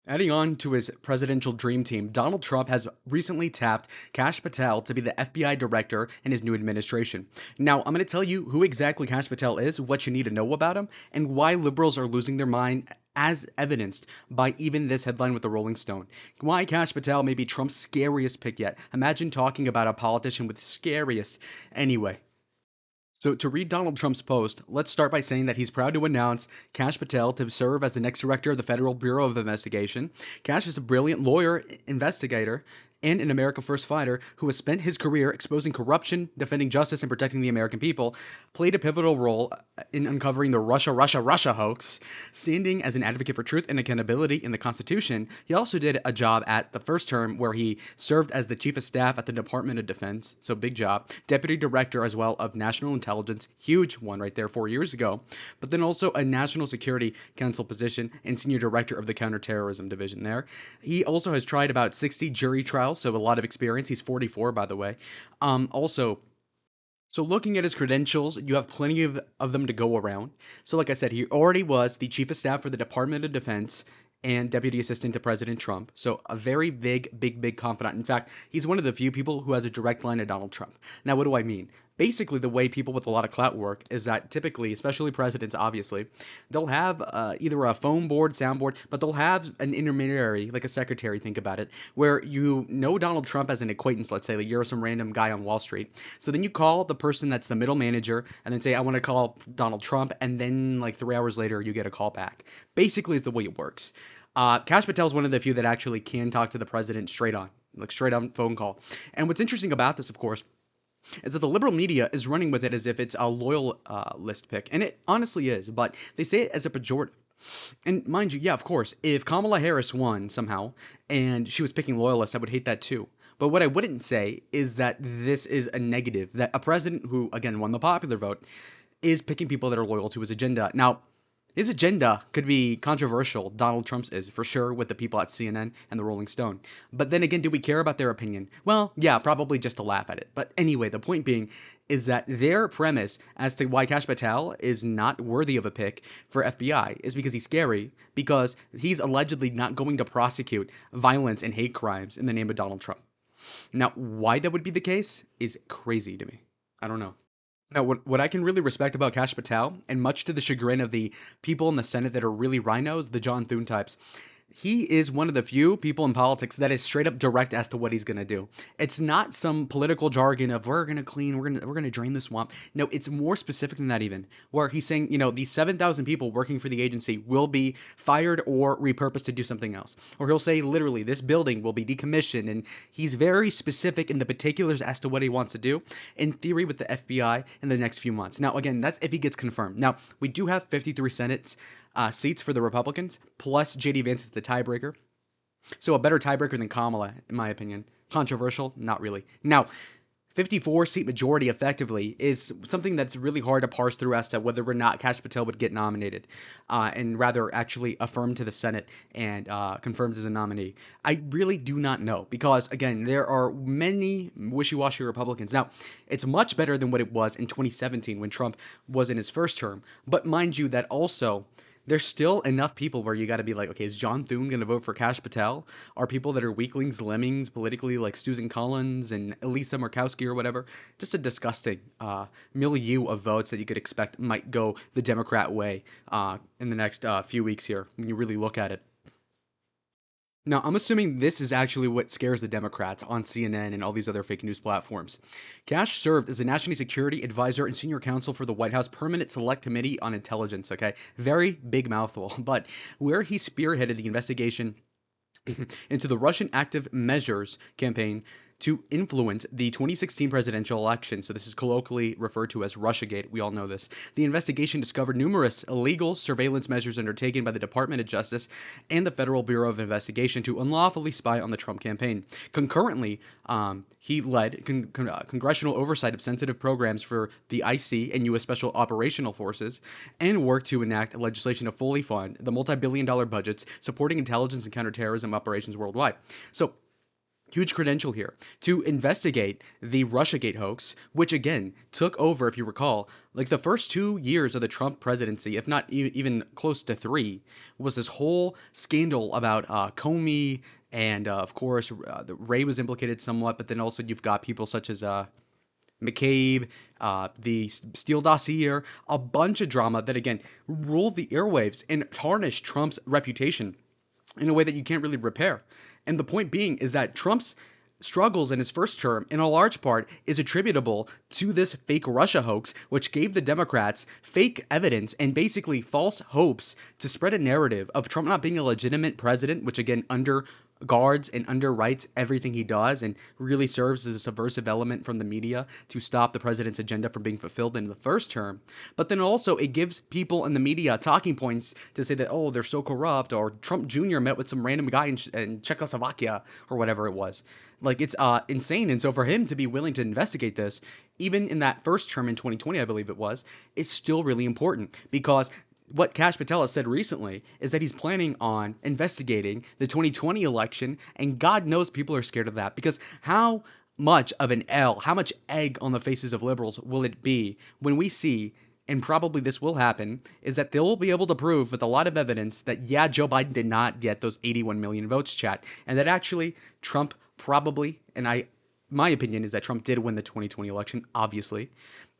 Adding on to his presidential dream team, Donald Trump has recently tapped Kash Patel to be the FBI director in his new administration. Now, I'm going to tell you who exactly Kash Patel is, what you need to know about him, and why liberals are losing their mind, as evidenced by even this headline with the Rolling Stone. Why Kash Patel may be Trump's scariest pick yet. Imagine talking about a politician with scariest. Anyway, so, to read Donald Trump's post, let's start by saying that he's proud to announce Kash Patel to serve as the next director of the Federal Bureau of Investigation. Kash is a brilliant lawyer, investigator, and an America First fighter who has spent his career exposing corruption, defending justice, and protecting the American people, played a pivotal role in uncovering the Russia hoax, standing as an advocate for truth and accountability in the Constitution. He also did a job at the first term where he served as the chief of staff at the Department of Defense, so big job, deputy director as well of national intelligence, huge one right there 4 years ago, but then also a National Security Council position and senior director of the counterterrorism division there. He also has tried about 60 jury trials, so a lot of experience. He's 44, by the way. Also, so looking at his credentials, you have plenty of them to go around. So like I said, he already was the chief of staff for the Department of Defense and deputy assistant to President Trump. So a very big confidant. In fact, he's one of the few people who has a direct line to Donald Trump. Now, what do I mean? Basically, the way people with a lot of clout work is that typically, especially presidents, obviously, they'll have either a phone board, soundboard, but they'll have an intermediary, like a secretary, think about it, where you know Donald Trump as an acquaintance, let's say, like you're some random guy on Wall Street. So then you call the person that's the middle manager and then say, I want to call Donald Trump, and then like 3 hours later, you get a call back. Basically, is the way it works. Kash Patel is one of the few that actually can talk to the president straight on, like straight on phone call. And what's interesting about this, of course, is that the liberal media is running with it as if it's a loyal list pick. And it honestly is, but they say it as a pejorative. And mind you, yeah, of course, if Kamala Harris won somehow and she was picking loyalists, I would hate that too. But what I wouldn't say is that this is a negative, that a president who, again, won the popular vote is picking people that are loyal to his agenda. Now, his agenda could be controversial. Donald Trump's is, for sure, with the people at CNN and the Rolling Stone. But then again, do we care about their opinion? Well, yeah, probably just to laugh at it. But anyway, the point being is that their premise as to why Kash Patel is not worthy of a pick for FBI is because he's scary, because he's allegedly not going to prosecute violence and hate crimes in the name of Donald Trump. Now, why that would be the case is crazy to me. I don't know. Now, what I can really respect about Kash Patel, and much to the chagrin of the people in the Senate that are really rhinos, the John Thune types, he is one of the few people in politics that is straight up direct as to what he's going to do. It's not some political jargon of we're going to clean, we're going to drain the swamp. No, it's more specific than that even, where he's saying, these 7,000 people working for the agency will be fired or repurposed to do something else. Or he'll say literally this building will be decommissioned, and he's very specific in the particulars as to what he wants to do in theory with the FBI in the next few months. Now, again, that's if he gets confirmed. Now, we do have 53 Senate seats for the Republicans, plus J.D. Vance is the tiebreaker. So a better tiebreaker than Kamala, in my opinion. Controversial? Not really. Now, 54-seat majority effectively is something that's really hard to parse through as to whether or not Kash Patel would get nominated, and rather actually affirmed to the Senate and confirmed as a nominee. I really do not know because, again, there are many wishy-washy Republicans. Now, it's much better than what it was in 2017 when Trump was in his first term. But mind you that also there's still enough people where you got to be like, okay, is John Thune going to vote for Kash Patel? Are people that are weaklings, lemmings politically, like Susan Collins and Elisa Murkowski or whatever, just a disgusting milieu of votes that you could expect might go the Democrat way in the next few weeks here when you really look at it. Now, I'm assuming this is actually what scares the Democrats on CNN and all these other fake news platforms. Kash served as the National Security Advisor and Senior Counsel for the White House Permanent Select Committee on Intelligence, okay? Very big mouthful, but where he spearheaded the investigation into the Russian active measures campaign to influence the 2016 presidential election. So this is colloquially referred to as Russiagate. We all know this. The investigation discovered numerous illegal surveillance measures undertaken by the Department of Justice and the Federal Bureau of Investigation to unlawfully spy on the Trump campaign. Concurrently, he led congressional oversight of sensitive programs for the IC and U.S. Special Operational Forces and worked to enact legislation to fully fund the multi-billion-dollar budgets supporting intelligence and counterterrorism operations worldwide. So Huge credential here to investigate the Russiagate hoax, which again took over, if you recall, like the first 2 years of the Trump presidency, if not even close to three, was this whole scandal about Comey. And of course, Ray was implicated somewhat, but then also you've got people such as McCabe, the Steele dossier, a bunch of drama that again ruled the airwaves and tarnished Trump's reputation in a way that you can't really repair. And the point being is that Trump's struggles in his first term, in a large part, is attributable to this fake Russia hoax, which gave the Democrats fake evidence and basically false hopes to spread a narrative of Trump not being a legitimate president, which again underguards and underwrites everything he does and really serves as a subversive element from the media to stop the president's agenda from being fulfilled in the first term. But then also it gives people in the media talking points to say that, oh, they're so corrupt, or Trump Jr. met with some random guy in Czechoslovakia or whatever it was. Like, it's insane. And so for him to be willing to investigate this, even in that first term in 2020, I believe it was, is still really important, because what Kash Patel has said recently is that he's planning on investigating the 2020 election, and God knows people are scared of that, because how much of an L, how much egg on the faces of liberals will it be when we see, and probably this will happen, is that they'll be able to prove with a lot of evidence that, yeah, Joe Biden did not get those 81 million votes, chat, and that actually Trump probably, and my opinion is that Trump did win the 2020 election, obviously.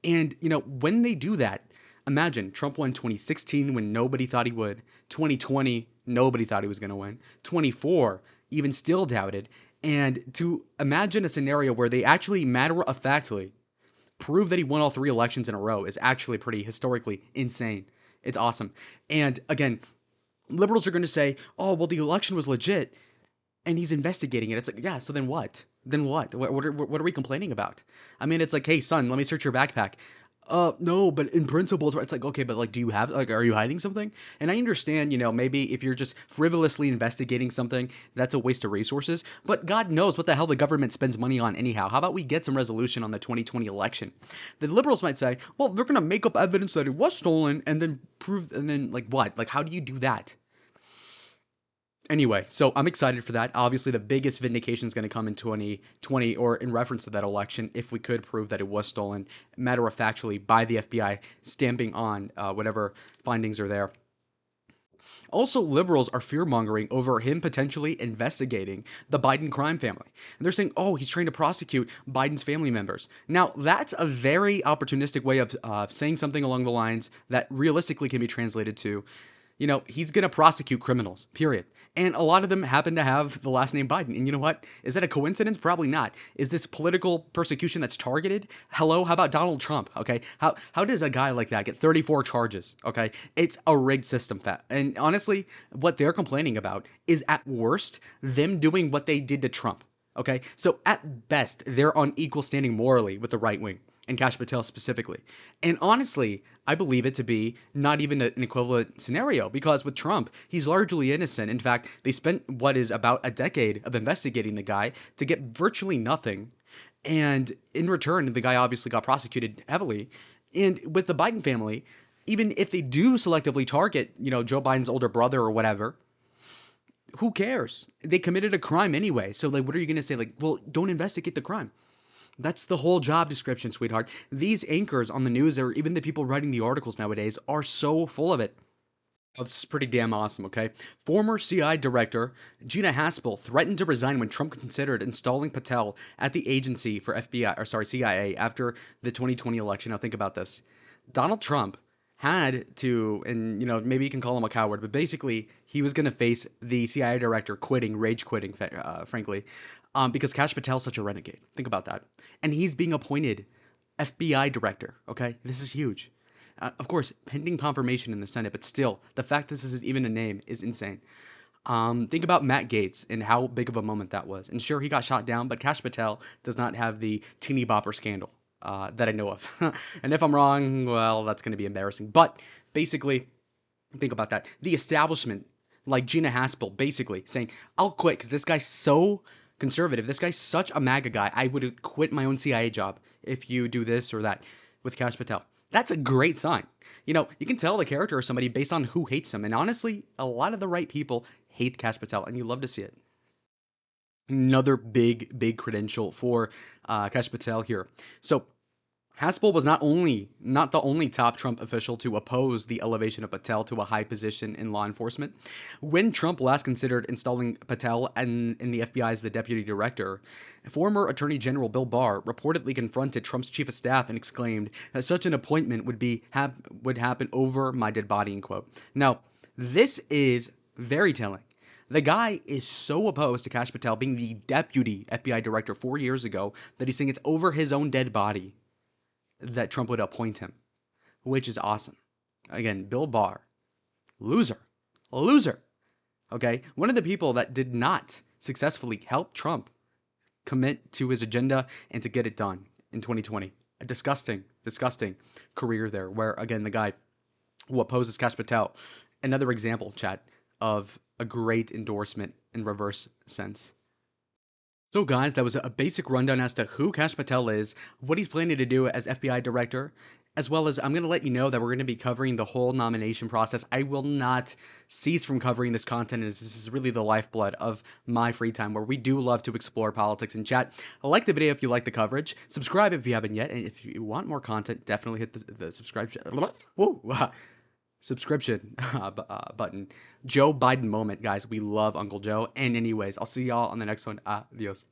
And, when they do that, imagine Trump won 2016 when nobody thought he would, 2020, nobody thought he was going to win, 24, even still doubted. And to imagine a scenario where they actually matter of factly prove that he won all three elections in a row is actually pretty historically insane. It's awesome. And again, liberals are going to say, oh, well, the election was legit and he's investigating it. It's like, yeah, so then what? Then what? What are we complaining about? I mean, it's like, hey, son, let me search your backpack. No, but in principle, it's like, okay, but like, do you have, like, are you hiding something? And I understand, maybe if you're just frivolously investigating something, that's a waste of resources. But God knows what the hell the government spends money on anyhow. How about we get some resolution on the 2020 election? The liberals might say, well, they're going to make up evidence that it was stolen and then prove, and then like what? Like, how do you do that? Anyway, so I'm excited for that. Obviously, the biggest vindication is going to come in 2020, or in reference to that election, if we could prove that it was stolen, matter of factually, by the FBI stamping on whatever findings are there. Also, liberals are fear-mongering over him potentially investigating the Biden crime family. And they're saying, oh, he's trying to prosecute Biden's family members. Now, that's a very opportunistic way of saying something along the lines that realistically can be translated to, he's going to prosecute criminals, period. And a lot of them happen to have the last name Biden. And you know what? Is that a coincidence? Probably not. Is this political persecution that's targeted? Hello? How about Donald Trump? Okay. How does a guy like that get 34 charges? Okay. It's a rigged system, fat. And honestly, what they're complaining about is at worst them doing what they did to Trump. Okay. So at best, they're on equal standing morally with the right wing, and Kash Patel specifically. And honestly, I believe it to be not even an equivalent scenario, because with Trump, he's largely innocent. In fact, they spent what is about a decade of investigating the guy to get virtually nothing. And in return, the guy obviously got prosecuted heavily. And with the Biden family, even if they do selectively target, Joe Biden's older brother or whatever, who cares? They committed a crime anyway. So, like, what are you going to say? Like, well, don't investigate the crime. That's the whole job description, sweetheart. These anchors on the news, or even the people writing the articles nowadays, are so full of it. Oh, this is pretty damn awesome, okay? Former CI director Gina Haspel threatened to resign when Trump considered installing Patel at the agency for CIA after the 2020 election. Now think about this. Donald Trump had to, and maybe you can call him a coward, but basically he was going to face the CIA director quitting, rage quitting, frankly, because Kash Patel is such a renegade. Think about that. And he's being appointed FBI director, okay? This is huge. Of course, pending confirmation in the Senate, but still, the fact this is even a name is insane. Think about Matt Gaetz and how big of a moment that was. And sure, he got shot down, but Kash Patel does not have the teeny bopper scandal that I know of. And if I'm wrong, well, that's going to be embarrassing. But basically, think about that. The establishment, like Gina Haspel, basically saying, I'll quit because this guy's so conservative. This guy's such a MAGA guy. I would quit my own CIA job if you do this or that with Kash Patel. That's a great sign. You can tell the character of somebody based on who hates him. And honestly, a lot of the right people hate Kash Patel, and you love to see it. Another big credential for Kash Patel here. So Haspel was not the only top Trump official to oppose the elevation of Patel to a high position in law enforcement. When Trump last considered installing Patel in the FBI as the deputy director, former Attorney General Bill Barr reportedly confronted Trump's chief of staff and exclaimed that such an appointment would happen over my dead body. End quote. Now, this is very telling. The guy is so opposed to Kash Patel being the deputy FBI director 4 years ago that he's saying it's over his own dead body that Trump would appoint him, which is awesome. Again, Bill Barr, loser, loser. Okay, one of the people that did not successfully help Trump commit to his agenda and to get it done in 2020. A disgusting career there, where again the guy who opposes Kash Patel, another example, chat, of a great endorsement in reverse sense. So, guys, that was a basic rundown as to who Kash Patel is, what he's planning to do as FBI director, as well as I'm going to let you know that we're going to be covering the whole nomination process. I will not cease from covering this content, as this is really the lifeblood of my free time, where we do love to explore politics and chat. Like the video if you like the coverage, subscribe if you haven't yet, and if you want more content, definitely hit the subscribe. Whoa. Subscription button. Joe Biden moment, guys. We love Uncle Joe. And anyways, I'll see y'all on the next one. Adios.